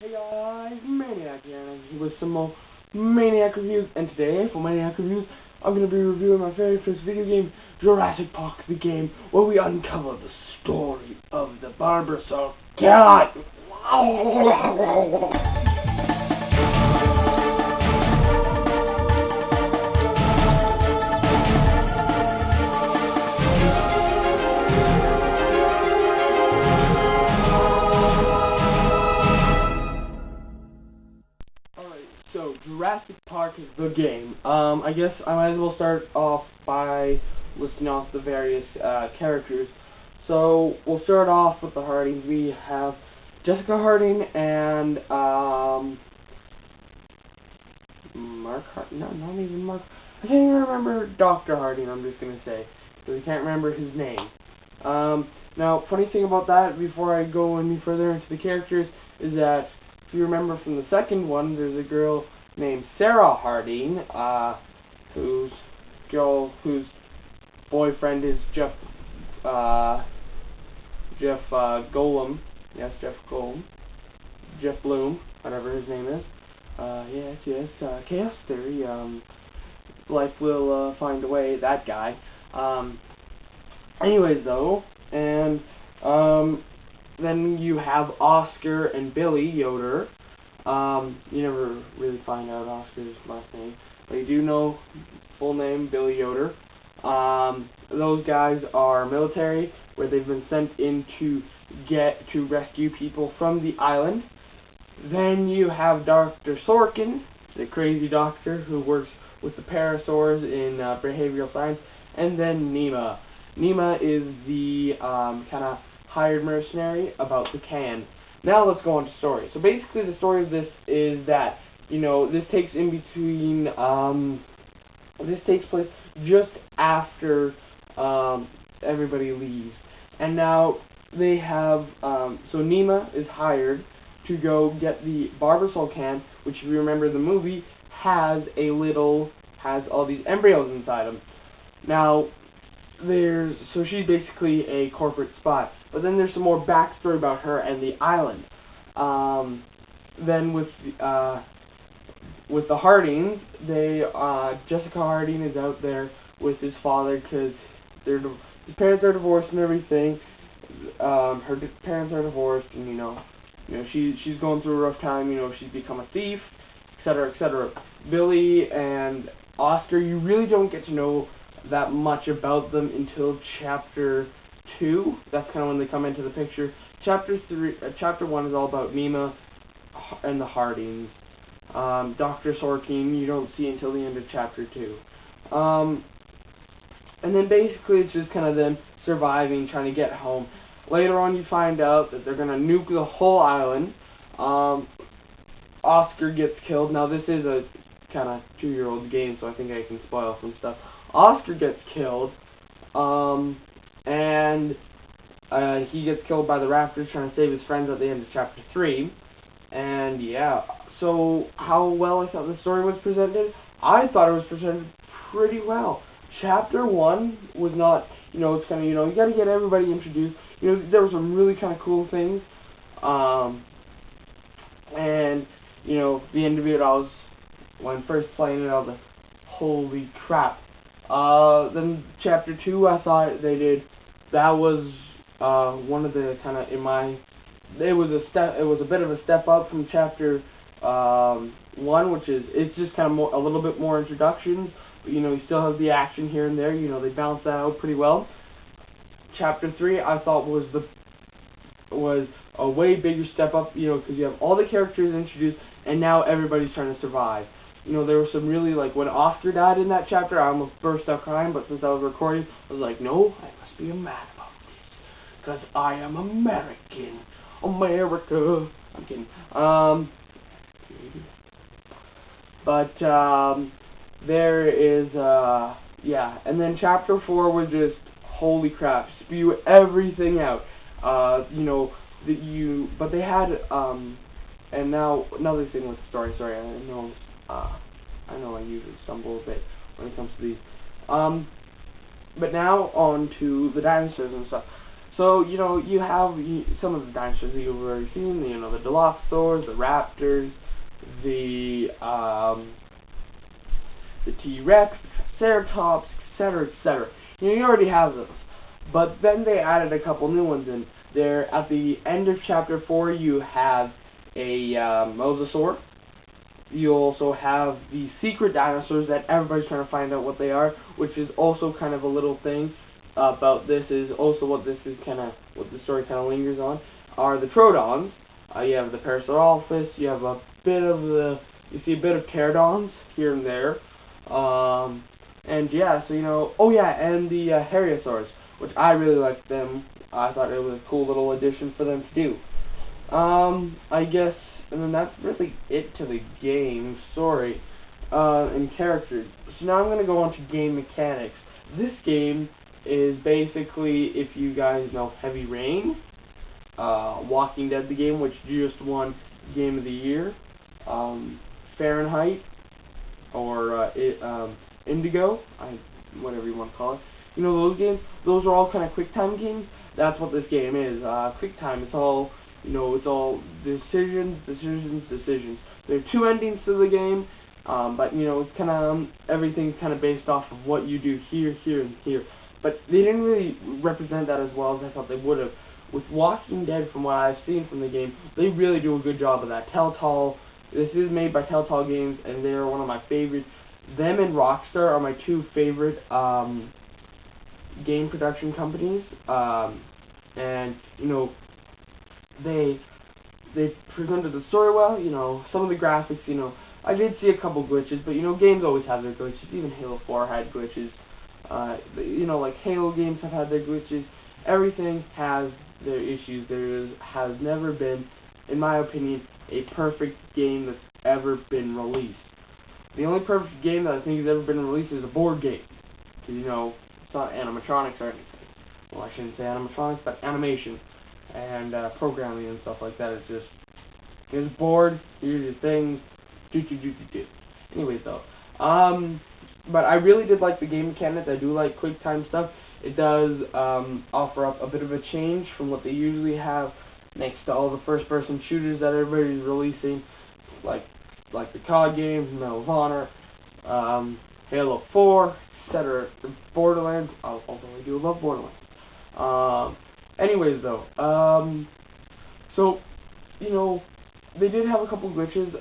Hey guys, Maniac here, and I'm here with some more Maniac reviews. And today, for Maniac reviews, I'm going to be reviewing my very first video game, Jurassic Park, the game where we uncover the story of the Barbarasaur cat. So, Jurassic Park is the game. I guess I might as well start off by listing off the various characters. So, we'll start off with the Hardings. We have Jessica Harding and Mark Harding. No, not even Mark. I can't even remember Dr. Harding, I'm just going to say, because I can't remember his name. Now, funny thing about that, before I go any further into the characters, is that if you remember from the second one, there's a girl named Sarah Harding, whose boyfriend is Jeff Golem. Yes, Jeff Golem. Jeff Bloom, whatever his name is. Yes, Chaos Theory. Life will find a way. That guy. Anyways, though, and then you have Oscar and Billy Yoder. You never really find out Oscar's last name, but you do know full name, Billy Yoder. Those guys are military, where they've been sent in to rescue people from the island. Then you have Dr. Sorkin, the crazy doctor who works with the parasaurs in behavioral science, and then Nima. Nima is the kind of hired mercenary about the can. Now let's go on to story. So basically the story of this is that, this takes in between, this takes place just after everybody leaves. And now they have, so Nima is hired to go get the Barbarasaur can, which if you remember the movie, has all these embryos inside them. Now, so she's basically a corporate spy. But then there's some more backstory about her and the island. Then with the Hardings, Jessica Harding is out there with his father because his parents are divorced and everything. Her parents are divorced, and she's going through a rough time. She's become a thief, etc., etc. Billy and Oscar, you really don't get to know that much about them until chapter 2. That's kind of when they come into the picture. Chapter 1 is all about Nima and the Hardings. Dr. Sorkin you don't see until the end of chapter 2. And then basically it's just kind of them surviving, trying to get home. Later on you find out that they're going to nuke the whole island. Oscar gets killed. Now this is a kind of 2-year-old game, so I think I can spoil some stuff. Oscar gets killed, and he gets killed by the raptors trying to save his friends at the end of chapter 3. And yeah, so how well I thought the story was presented? I thought it was presented pretty well. Chapter 1 was not, it's kind of, you got to get everybody introduced. There were some really kind of cool things. And, the end of it, when first playing it, I was like, holy crap. Then chapter 2, I thought that was one of the kind of, it was a bit of a step up from chapter 1, which is, it's just kind of a little bit more introductions, but you still have the action here and there, they balance that out pretty well. Chapter 3, I thought was a way bigger step up, because you have all the characters introduced, and now everybody's trying to survive. There was some really, when Oscar died in that chapter, I almost burst out crying, but since I was recording, I was like, no, I must be mad about this, because I am American. America. I'm kidding. There is, yeah, and then chapter 4 was just, holy crap, spew everything out. But they had, and now, another thing with the story, sorry, I know I usually stumble a bit when it comes to these. But now on to the dinosaurs and stuff. So, you have some of the dinosaurs that you've already seen, the Dilophosaurs, the Raptors, the T-Rex, Triceratops, etc., etc. You already have those. But then they added a couple new ones in. There, at the end of Chapter 4, you have a Mosasaur. You also have the secret dinosaurs that everybody's trying to find out what they are, which is also kind of a little thing about this, is also what this is kind of, what the story kind of lingers on, are the Troodons. You have the Parasaurolophus, you have a bit of you see a bit of Pterodons here and there. And yeah, so oh yeah, and the Heriosaurs, which I really liked them. I thought it was a cool little addition for them to do. I guess, and then that's really it to the game, story, and characters. So now I'm going to go on to game mechanics. This game is basically, if you guys know Heavy Rain, Walking Dead the game, which just won Game of the Year, Fahrenheit, or Indigo, whatever you want to call it. Those games, those are all kind of quick time games. That's what this game is. Quick time, it's all, it's all decisions. There are two endings to the game, but, it's kind of, everything's kind of based off of what you do here, here, and here. But they didn't really represent that as well as I thought they would have. With Walking Dead, from what I've seen from the game, they really do a good job of that. This is made by Telltale Games, and they're one of my favorites. Them and Rockstar are my two favorite game production companies, and they presented the story well. Some of the graphics, I did see a couple glitches, but games always have their glitches. Even Halo 4 had glitches. Like Halo games have had their glitches. Everything has their issues. There has never been, in my opinion, a perfect game that's ever been released. The only perfect game that I think has ever been released is a board game. Because, it's not animatronics or anything. Well, I shouldn't say animatronics, but animation and programming and stuff like that. It's just, here's a board, here's your things, do. Anyways, though. But I really did like the game mechanics. I do like quick time stuff. It does offer up a bit of a change from what they usually have next to all the first-person shooters that everybody's releasing, like the COD games, Medal of Honor, Halo 4, etc. Borderlands, although I do love Borderlands. Anyways, though, so, they did have a couple glitches.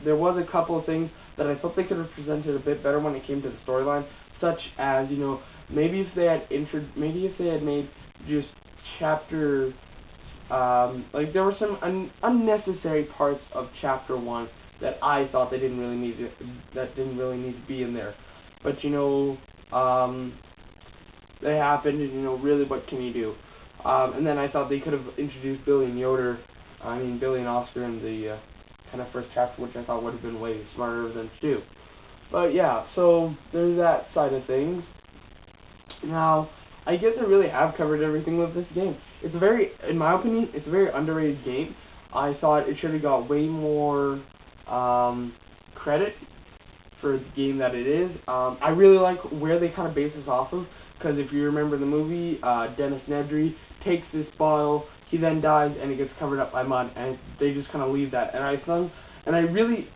There was a couple of things that I thought they could have presented a bit better when it came to the storyline, such as, maybe if they had made just chapter, there were some unnecessary parts of chapter 1 that I thought they didn't really need to be in there. But they happened, and really, what can you do? And then I thought they could have introduced Billy and Oscar in the kind of first chapter, which I thought would have been way smarter of them to do. But yeah, so there's that side of things. Now, I guess I really have covered everything with this game. It's in my opinion, it's a very underrated game. I thought it should have got way more credit for the game that it is. I really like where they kind of base this off of, because if you remember the movie, Dennis Nedry takes this bottle, he then dies, and it gets covered up by mud, and they just kind of leave that. And I really,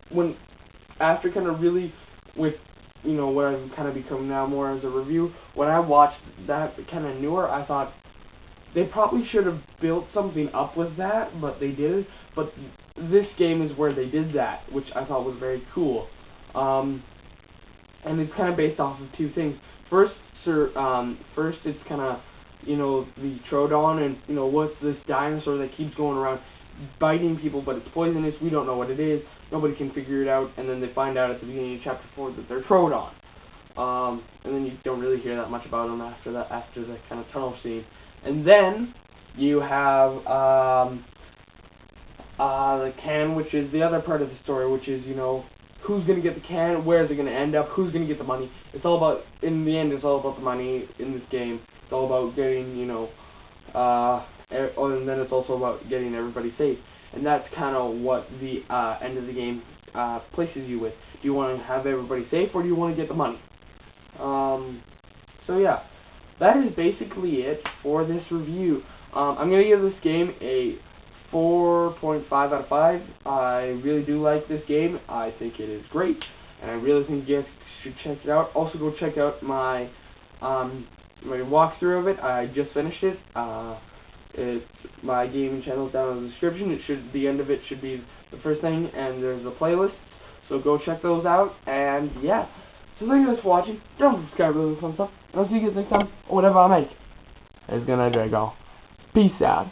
after kind of really, with, what I've kind of become now more as a review, when I watched that kind of newer, I thought they probably should have built something up with that, but they didn't. But this game is where they did that, which I thought was very cool. And it's kind of based off of two things. First, it's kind of, the Troodon, and, what's this dinosaur that keeps going around biting people, but it's poisonous. We don't know what it is. Nobody can figure it out, and then they find out at the beginning of chapter 4 that they're Troodon. And then you don't really hear that much about them after the kind of tunnel scene. And then you have the can, which is the other part of the story, which is, who's going to get the can, where is it going to end up, who's going to get the money. It's all about, in the end, it's all about the money in this game. It's all about getting, and then it's also about getting everybody safe. And that's kind of what the end of the game places you with. Do you want to have everybody safe, or do you want to get the money? So yeah, that is basically it for this review I'm going to give this game a 4.5 out of 5. I really do like this game. I think it is great, and I really think you guys should check it out. Also, go check out my my walkthrough of it. I just finished it. It's my gaming channel down in the description. The end of it should be the first thing, and there's a playlist. So go check those out, and yeah. So thank you guys for watching. Don't subscribe to this fun stuff. And I'll see you guys next time, or whatever I make. It's gonna go. Peace out.